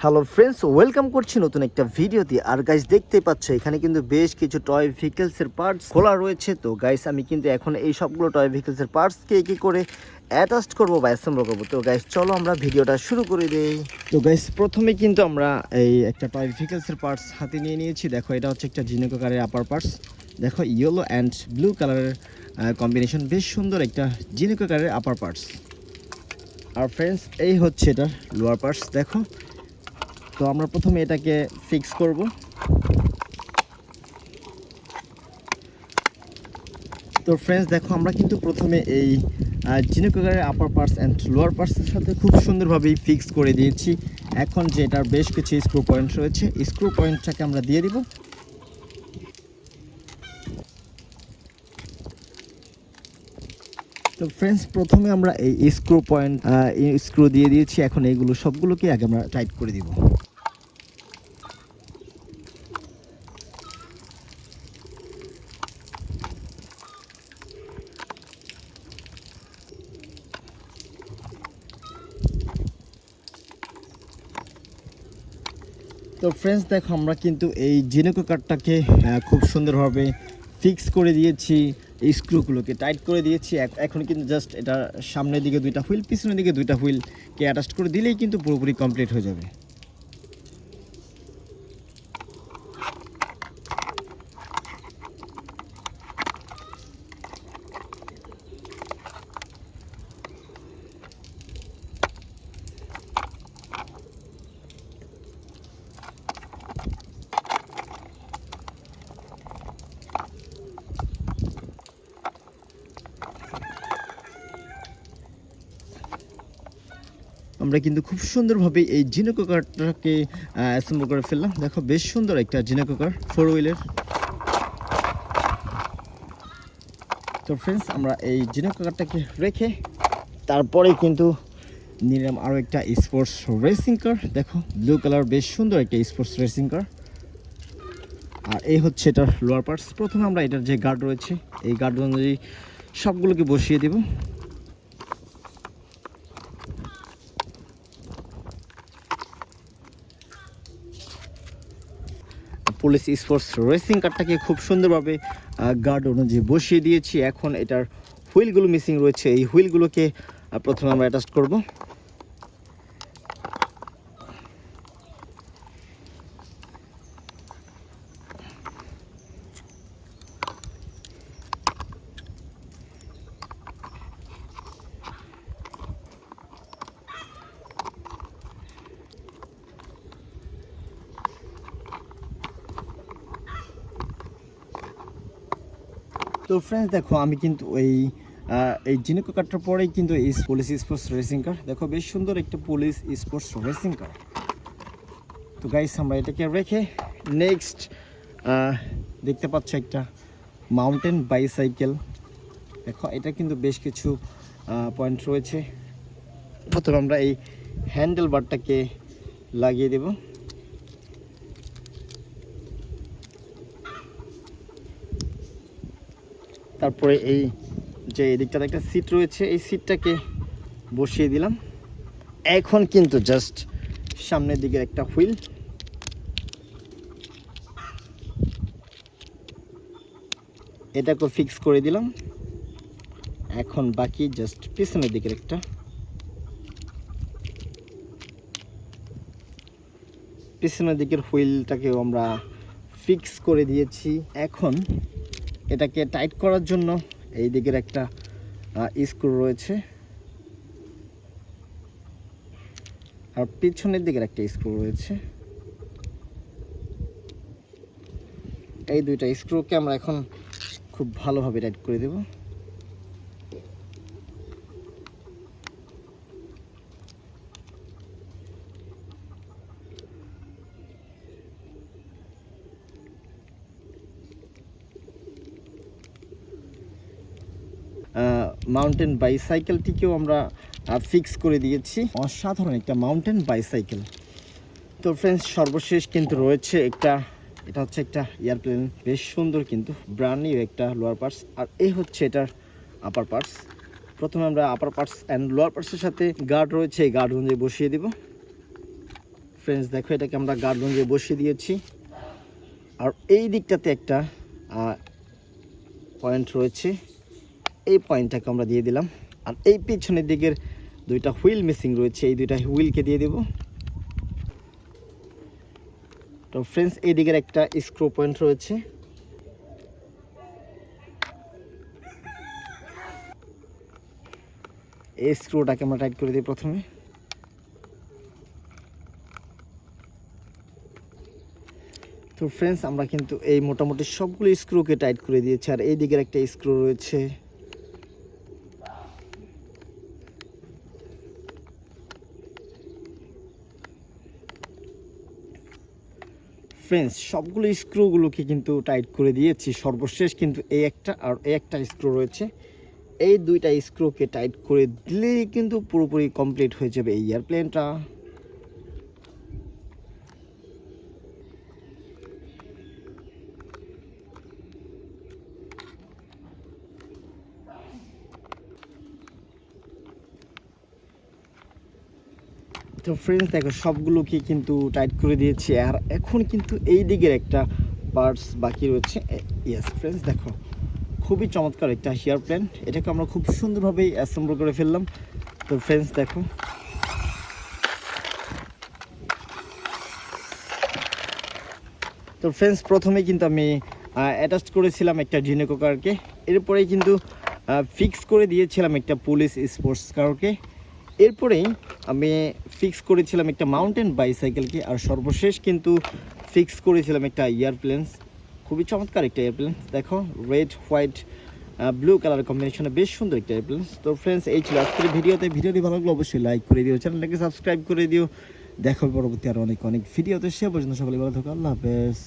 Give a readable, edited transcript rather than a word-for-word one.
Hello friends, welcome করছি নতুন একটা ভিডিওতে। আর গাইস দেখতে পাচ্ছ এখানে কিন্তু বেশ কিছু টয় ভেহিকলসের পার্টস খোলা রয়েছে। তো গাইস আমি কিন্তু এখন এই সবগুলো টয় ভেহিকলসের পার্টসকে কি করে অ্যাটাচ করবো বা অ্যাসেম্বল করবো। তো গাইস চলো আমরা ভিডিওটা শুরু করে দেই। তো গাইস প্রথমে কিন্তু আমরা এই একটা টয় ভেহিকলসের পার্টস হাতে নিয়ে নিয়েছি। দেখো এটা হচ্ছে একটা জিনেকো কারের আপার পার্টস। দেখো ইয়েলো অ্যান্ড ব্লু কালারের কম্বিনেশন, বেশ সুন্দর একটা জিনেকো কারের আপার পার্টস। আর ফ্রেন্ডস এই হচ্ছে এটা লোয়ার পার্টস। দেখো, তো আমরা প্রথমে এটাকে ফিক্স করব। তো ফ্রেন্ডস দেখো, আমরা কিন্তু প্রথমে এই জিনেকো কারের আপার পার্টস অ্যান্ড লোয়ার পার্টসের সাথে খুব সুন্দরভাবেই ফিক্স করে দিয়েছি। এখন যে এটার বেশ কিছু স্ক্রু পয়েন্ট রয়েছে, স্ক্রু পয়েন্টটাকে আমরা দিয়ে দিব। তো ফ্রেন্ডস প্রথমে আমরা এই স্ক্রু দিয়ে দিয়েছি। এখন এইগুলো সবগুলোকে আগে আমরা টাইট করে দিব। তো ফ্রেন্ডস দেখো, আমরা কিন্তু এই জিনেকো কারটাকে খুব সুন্দরভাবে ফিক্স করে দিয়েছি, এই স্ক্রুগুলোকে টাইট করে দিয়েছি। এখন কিন্তু জাস্ট এটা সামনের দিকে দুইটা হুইল, পিছনের দিকে দুইটা হুইলকে অ্যাটাচ করে দিলেই কিন্তু পুরোপুরি কমপ্লিট হয়ে যাবে। আমরা কিন্তু খুব সুন্দরভাবে এই জিনেকো কারটাকে অ্যাসেম্বল করে ফেললাম। দেখো বেশ সুন্দর একটা জিনেকো কার 4 হুইলের। তো ফ্রেন্ডস আমরা এই জিনেকো কারটাকে রেখে তারপরে কিন্তু নিলাম আরও একটা স্পোর্টস রেসিং কার। দেখো ব্লু কালার, বেশ সুন্দর একটা স্পোর্টস রেসিং কার। আর এই হচ্ছে এটার লোয়ার পার্টস। প্রথমে আমরা এটার যে গার্ড রয়েছে, এই গার্ড অনুযায়ী সবগুলোকে বসিয়ে দেব। পুলিশ স্পোর্টস রেসিং কারটাকে খুব সুন্দরভাবে গার্ড অনুযায়ী বসিয়ে দিয়েছি। এখন এটার হুইলগুলো মিসিং রয়েছে, এই হুইলগুলোকে প্রথমে আমরা অ্যাটাচ করব। তো ফ্রেন্ডস দেখো, আমি কিন্তু এই জিনেকো কারটার পরেই কিন্তু এই পুলিশ স্পোর্টস রেসিং কার। দেখো বেশ সুন্দর একটা পুলিশ স্পোর্টস রেসিং কার। তো গাইস আমরা এটাকে রেখে নেক্সট দেখতে পাচ্ছ একটা মাউন্টেন বাইসাইকেল। দেখো এটা কিন্তু বেশ কিছু পয়েন্ট রয়েছে। প্রথমে আমরা এই হ্যান্ডেল বারটাকে লাগিয়ে দেব। তারপরে এই যে এদিকটাতে একটা সিট রয়েছে, এই সিটটাকে বসিয়ে দিলাম। এখন কিন্তু জাস্ট সামনের দিকের একটা হুইল, এটাকে ফিক্স করে দিলাম। এখন বাকি জাস্ট পিছনের দিকের একটা, পিছনের দিকের হুইলটাকেও আমরা ফিক্স করে দিয়েছি। এখন এটাকে টাইট করার জন্য এই দিকের একটা স্ক্রু রয়েছে, আর পিছনের দিকের একটা স্ক্রু রয়েছে। এই দুইটা স্ক্রুকে আমরা এখন খুব ভালোভাবে টাইট করে দেব। মাউন্টেন বাইসাইকেলটিকেও আমরা ফিক্স করে দিয়েছি। অসাধারণ একটা মাউন্টেন বাইসাইকেল। তো ফ্রেন্ডস সর্বশেষ কিন্তু রয়েছে একটা, এটা হচ্ছে একটা এয়ারপ্লেন, বেশ সুন্দর কিন্তু ব্র্যান্ড নিউ একটা লোয়ার পার্টস। আর এই হচ্ছে এটার আপার পার্টস। প্রথমে আমরা আপার পার্টস অ্যান্ড লোয়ার পার্টসের সাথে গার্ড রয়েছে, এই গার্ড অনুযায়ী বসিয়ে দেব। ফ্রেন্ডস দেখো, এটাকে আমরা গার্ড লঞ্চে বসিয়ে দিয়েছি। আর এই দিকটাতে একটা পয়েন্ট রয়েছে, এই পয়েন্টটাকে আমরা দিয়ে দিলাম। আর এই পিছনের দিকের দুইটা হুইল মিসিং রয়েছে, এই দুইটা হুইলকে দিয়ে দেব। তো ফ্রেন্ডস এই দিকের একটা স্ক্রু পয়েন্ট রয়েছে, এই স্ক্রুটাকে আমরা টাইট করে দিই প্রথমে। তো ফ্রেন্ডস আমরা কিন্তু এই মোটামুটি সবগুলো স্ক্রুকে টাইট করে দিয়েছি। আর এই দিকের একটা স্ক্রু রয়েছে, ফ্রেন্ডস সবগুলো স্ক্রুগুলোকে কিন্তু টাইট করে দিয়েছি। সর্বশেষ কিন্তু এই একটা আর এই একটা স্ক্রু রয়েছে, এই দুইটা স্ক্রুকে টাইট করে দিলেই কিন্তু পুরোপুরি কমপ্লিট হয়ে যাবে এই এয়ারপ্লেনটা। তো ফ্রেন্ডস দেখো, সবগুলোকে কিন্তু টাইট করে দিয়েছি। আর এখন কিন্তু এই দিকের একটা পার্টস বাকি রয়েছে। ইয়েস ফ্রেন্ডস দেখো, খুবই চমৎকার একটা এয়ারপ্লেন, এটাকে আমরা খুব সুন্দরভাবেই অ্যাসেম্বল করে ফেললাম। তো ফ্রেন্ডস দেখো, তো ফ্রেন্ডস প্রথমে কিন্তু আমি অ্যাটাচ করেছিলাম একটা ডিনেকো কারকে, এরপরেই কিন্তু ফিক্স করে দিয়েছিলাম একটা পুলিশ স্পোর্টস কারকে, এরপরেই আমি ফিক্স করেছিলাম একটা মাউন্টেন বাইসাইকেলকে, আর সর্বশেষ কিন্তু ফিক্স করেছিলাম একটা এয়ারপ্লেন্স। খুবই চমৎকার একটা এয়ারপ্লেন্স দেখো, রেড হোয়াইট ব্লু কালার কম্বিনেশনে বেশ সুন্দর একটা এয়ারপ্লেন্স। তো ফ্রেন্ডস এই ছিল আজকের ভিডিওটি ভালো লাগলে অবশ্যই লাইক করে দিও, চ্যানেলটাকে সাবস্ক্রাইব করে দিও। দেখো পরবর্তী আরও অনেক ভিডিওতে, সে পর্যন্ত সকলে ভালো থাকো, আল্লাহ হাফেজ।